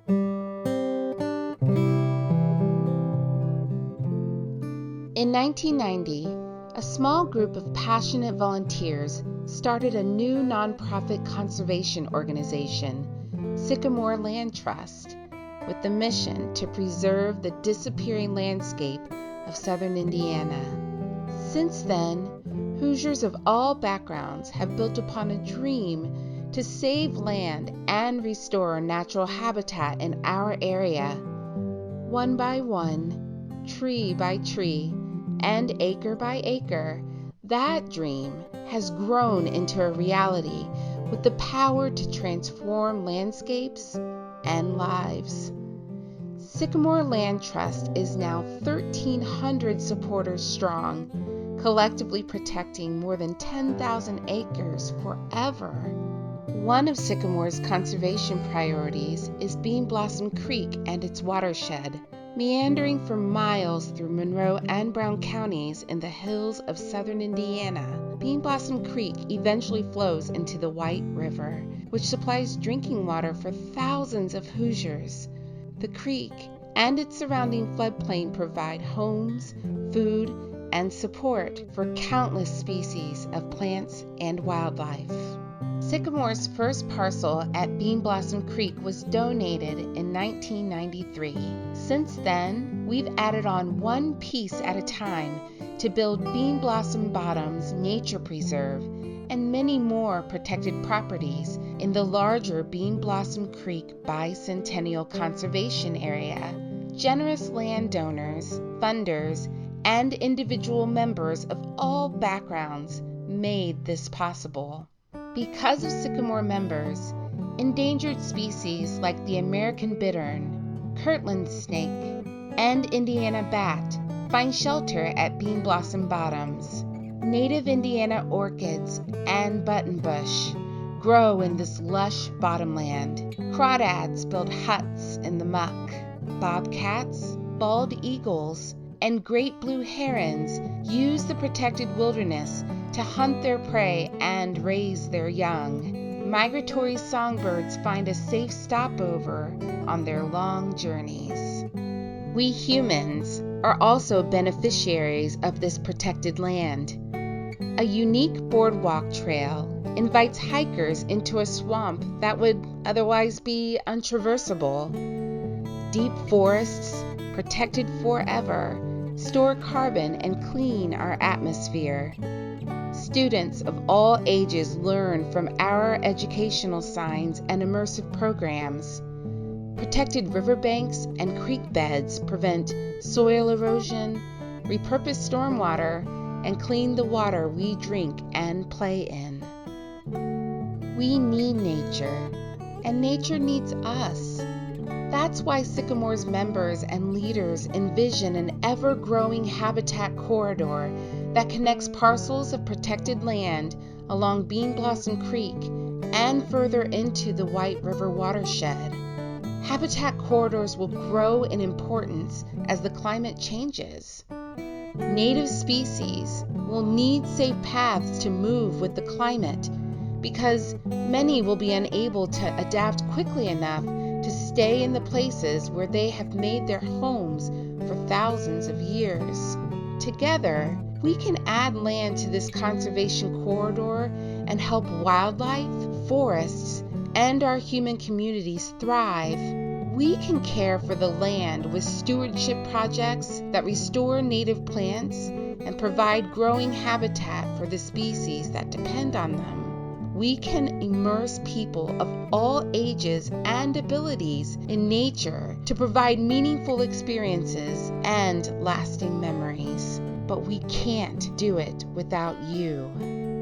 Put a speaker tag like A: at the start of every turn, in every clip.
A: In 1990, a small group of passionate volunteers started a new nonprofit conservation organization, Sycamore Land Trust, with the mission to preserve the disappearing landscape of southern Indiana. Since then, Hoosiers of all backgrounds have built upon a dream to save land and restore natural habitat in our area. One by one, tree by tree, and acre by acre, that dream has grown into a reality with the power to transform landscapes and lives. Sycamore Land Trust is now 1,300 supporters strong, collectively protecting more than 10,000 acres forever. One of Sycamore's conservation priorities is Beanblossom Creek and its watershed. Meandering for miles through Monroe and Brown counties in the hills of southern Indiana, Beanblossom Creek eventually flows into the White River, which supplies drinking water for thousands of Hoosiers. The creek and its surrounding floodplain provide homes, food, and support for countless species of plants and wildlife. Sycamore's first parcel at Beanblossom Creek was donated in 1993. Since then, we've added on one piece at a time to build Beanblossom Bottoms Nature Preserve and many more protected properties in the larger Beanblossom Creek Bicentennial Conservation Area. Generous landowners, funders, and individual members of all backgrounds made this possible. Because of Sycamore members, endangered species like the American bittern, Kirtland snake, and Indiana bat find shelter at Beanblossom Bottoms. Native Indiana orchids and buttonbush grow in this lush bottomland. Crawdads build huts in the muck. Bobcats, bald eagles, and great blue herons use the protected wilderness to hunt their prey and raise their young. Migratory songbirds find a safe stopover on their long journeys. We humans are also beneficiaries of this protected land. A unique boardwalk trail invites hikers into a swamp that would otherwise be untraversable. Deep forests, protected forever, store carbon and clean our atmosphere. Students of all ages learn from our educational signs and immersive programs. Protected riverbanks and creek beds prevent soil erosion, repurpose stormwater, and clean the water we drink and play in. We need nature, and nature needs us. That's why Sycamore's members and leaders envision an ever-growing habitat corridor that connects parcels of protected land along Beanblossom Creek and further into the White River watershed. Habitat corridors will grow in importance as the climate changes. Native species will need safe paths to move with the climate because many will be unable to adapt quickly enough to stay in the places where they have made their homes for thousands of years. Together, we can add land to this conservation corridor and help wildlife, forests, and our human communities thrive. We can care for the land with stewardship projects that restore native plants and provide growing habitat for the species that depend on them. We can immerse people of all ages and abilities in nature to provide meaningful experiences and lasting memories. But we can't do it without you.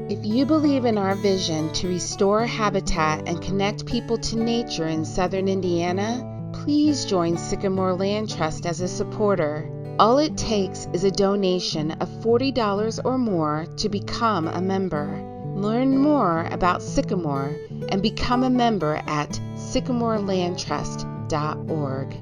A: If you believe in our vision to restore habitat and connect people to nature in southern Indiana, please join Sycamore Land Trust as a supporter. All it takes is a donation of $40 or more to become a member. Learn more about Sycamore and become a member at sycamorelandtrust.org.